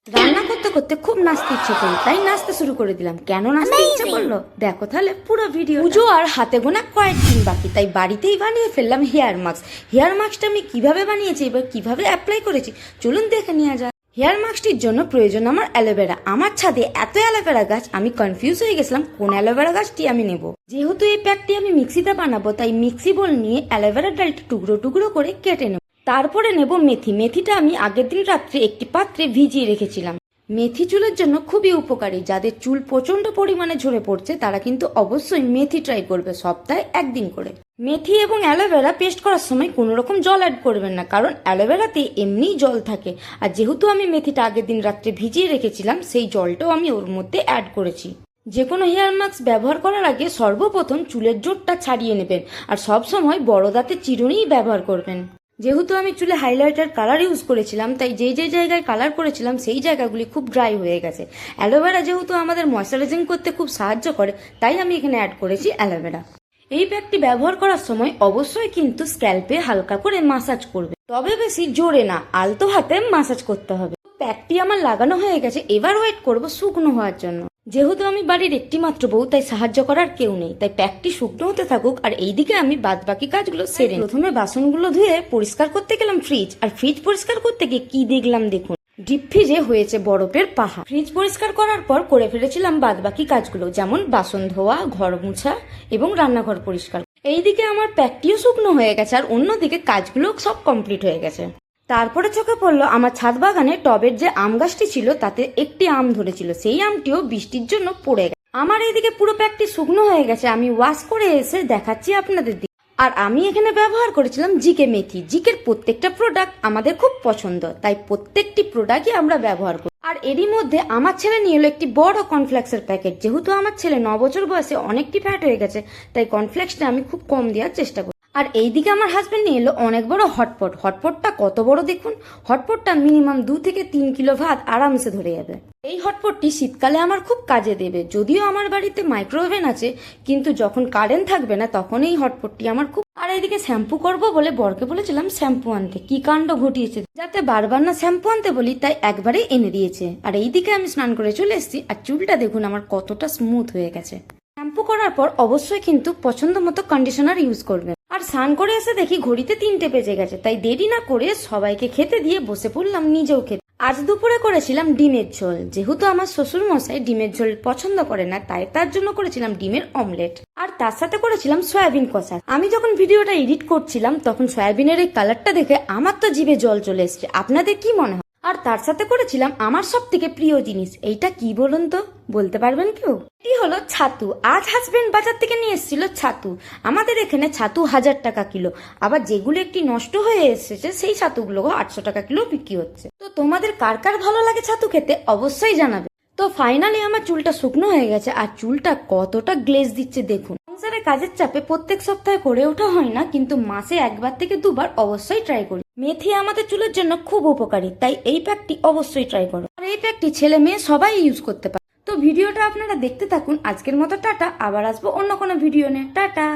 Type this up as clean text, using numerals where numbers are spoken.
রান্না করতে করতে খুব নাচতে ইচ্ছে করলো, তাই নাচতে শুরু করে দিলাম। কেন নাচতে ইচ্ছে করলো দেখো তাহলে পুরো ভিডিও। পুজো আর হাতে গোনা কয়েকদিন বাকি, তাই বাড়িতেই বানিয়ে ফেললাম হেয়ার মাস্ক। হেয়ার মাস্কটা আমি কিভাবে বানিয়েছি এবার কিভাবে অ্যাপ্লাই করেছি চলুন দেখে নেওয়া যায়। হেয়ার মাস্কটির জন্য প্রয়োজন আমার অ্যালোভেরা। আমার ছাদে এত অ্যালোভেরা গাছ, আমি কনফিউজ হয়ে গেছিলাম কোন অ্যালোভেরা গাছটি আমি নেব। যেহেতু এই প্যাকটি আমি মিক্সিতে বানাবো, তাই মিক্সি বোল নিয়ে অ্যালোভেরা ডালটি টুকরো টুকরো করে কেটে নেব। তারপরে নেব মেথি। মেথিটা আমি আগের দিন রাত্রে একটি পাত্রে ভিজিয়ে রেখেছিলাম। মেথি চুলের জন্য খুবই উপকারী। যাদের চুল প্রচন্ড পরিমাণে ঝরে পড়ছে তারা কিন্তু অবশ্যই মেথি ট্রাই করবে সপ্তাহে একদিন করে। মেথি এবং অ্যালোভেরা পেস্ট করার সময় কোনো রকম জল অ্যাড করবেন না, কারণ অ্যালোভেরাতে এমনিই জল থাকে। আর যেহেতু আমি মেথিটা আগের দিন রাত্রে ভিজিয়ে রেখেছিলাম, সেই জলটাও আমি ওর মধ্যে অ্যাড করেছি। যে কোনো হেয়ার মাস্ক ব্যবহার করার আগে সর্বপ্রথম চুলের জোটটা ছাড়িয়ে নেবেন, আর সব সময় বড় দাঁতের চিরুনিই ব্যবহার করবেন। যেহেতু আমি চুলে হাইলাইটার কালার ইউজ করেছিলাম, তাই যেই যেই জায়গায় কালার করেছিলাম সেই জায়গাগুলি খুব ড্রাই হয়ে গেছে। অ্যালোভেরা যেহেতু আমাদের ময়শ্চারাইজিং করতে খুব সাহায্য করে, তাই আমি এখানে অ্যাড করেছি অ্যালোভেরা। এই প্যাকটি ব্যবহার করার সময় অবশ্যই কিন্তু স্ক্যাল্পে হালকা করে মাসাজ করবে, তবে বেশি জোরে না, আলতো হাতে মাসাজ করতে হবে। প্যাকটি আমার লাগানো হয়ে গেছে, এবার ওয়েট করব শুকনো হওয়ার জন্য। যেহেতু আমি বাড়ির একটি মাত্র বউ, তাই সাহায্য করার কেউ নেই, তাই প্যাকটি শুকনো হতে থাকুক আর এইদিকে আমি বাদ বাকি কাজগুলো সেরে। প্রথমে বাসনগুলো ধুয়ে পরিষ্কার করতে গেলাম ফ্রিজ, আর ফ্রিজ পরিষ্কার করতে গিয়ে কি দেখলাম দেখুন, ডিপ ফ্রিজে হয়েছে বরফের পাহাড়। ফ্রিজ পরিষ্কার করার পর করে ফেলেছিলাম বাদ বাকি কাজগুলো, যেমন বাসন ধোয়া, ঘর মুছা এবং রান্নাঘর পরিষ্কার। এইদিকে আমার প্যাকটিও শুকনো হয়ে গেছে আর অন্যদিকে কাজগুলো সব কমপ্লিট হয়ে গেছে। তারপরে চোখে পড়লো আমার ছাদ বাগানে টবের যে আম গাছটি ছিল তাতে একটি আম ধরেছিল, সেই আমটিও বৃষ্টির জন্য পড়ে গেছে। আমার এইদিকে পুরো প্যাকটি শুকনো হয়ে গেছে, আমি ওয়াশ করে এসে দেখাচ্ছি আপনাদের দিকে। আর আমি এখানে ব্যবহার করেছিলাম জিকে মেথি। জিকের প্রত্যেকটা প্রোডাক্ট আমাদের খুব পছন্দ, তাই প্রত্যেকটি প্রোডাক্টই আমরা ব্যবহার করি। আর এরই মধ্যে আমার ছেলে নিয়ে এলো একটি বড় কর্নফ্লেক্সের প্যাকেট। যেহেতু আমার ছেলে 9 বছর বয়সে অনেকটি ফ্যাট হয়ে গেছে, তাই কর্নফ্লেক্সটা আমি খুব কম দেওয়ার চেষ্টা করি। আর এইদিকে আমার হাজবেন্ড নিয়ে এলো অনেক বড় হটপট। হটপটটা কত বড় দেখুন, হটপটটা মিনিমাম 2 থেকে 3 কিলো ভাত আরামসে ধরে যাবে। এই হটপটটি শীতকালে আমার খুব কাজে দেবে। যদিও আমার বাড়িতে মাইক্রোওভেন আছে, কিন্তু যখন কারেন্ট থাকবে না তখন এই হটপটটি আমার খুব। আর এইদিকে শ্যাম্পু করব বলে বরকে বলেছিলাম শ্যাম্পু আনতে, কি কাণ্ড ঘটিয়েছে। যাতে বারবার না শ্যাম্পু আনতে বলি তাই একবারেই এনে দিয়েছে। আর এইদিকে আমি স্নান করে চলে এসেছি, আর চুলটা দেখুন আমার কতটা স্মুথ হয়ে গেছে। শ্যাম্পু করার পর অবশ্যই কিন্তু পছন্দ মতো কন্ডিশনার ইউজ করবেন। আর স্নান করে এসে দেখি ঘড়িতে 3টে বেজে গেছে, তাই দেরি না করে সবাইকে খেতে দিয়ে বসে পড়লাম নিজেও খেতে। আজ দুপুরে করেছিলাম ডিমের ঝোল। যেহেতু আমার শ্বশুর মশাই ডিমের ঝোল পছন্দ করে না, তাই তার জন্য করেছিলাম ডিমের অমলেট, আর তার সাথে করেছিলাম সয়াবিন কষা। আমি যখন ভিডিওটা এডিট করছিলাম তখন সয়াবিনের এই কালারটা দেখে আমার তো জিভে জল চলে এসছে। আপনাদের কি মনে হয়? আর তার সাথে করেছিলাম আমার সব থেকে প্রিয় জিনিস। এইটা কি বলুন তো, বলতে পারবেন কেউ? এটি হলো ছাতু। আজ হাজবেন্ড বাজার থেকে নিয়ে এসেছিল ছাতু। আমাদের এখানে ছাতু 1000 টাকা কিলো, আবার যেগুলো একটি নষ্ট হয়ে এসেছে সেই ছাতুগুলো 800 টাকা কিলো বিক্রি হচ্ছে। তো তোমাদের কার কার ভালো লাগে ছাতু খেতে অবশ্যই জানাবে। তো ফাইনালি আমার চুলটা শুকনো হয়ে গেছে, আর চুলটা কতটা গ্লেজ দিচ্ছে দেখুন। সংসারে কাজের চাপে প্রত্যেক সপ্তাহে করে ওঠা হয় না, কিন্তু মাসে 1বার থেকে 2বার অবশ্যই ট্রাই করি। মেথি আমাদের চুলের জন্য খুব উপকারী, তাই এই প্যাকটি অবশ্যই ট্রাই করো। আর এই প্যাকটি ছেলে মেয়ে সবাই ইউজ করতে পারে। তো ভিডিওটা আপনারা দেখতে থাকুন। আজকের মতো টাটা, আবার আসবো অন্য কোনো ভিডিও নিয়ে। টাটা।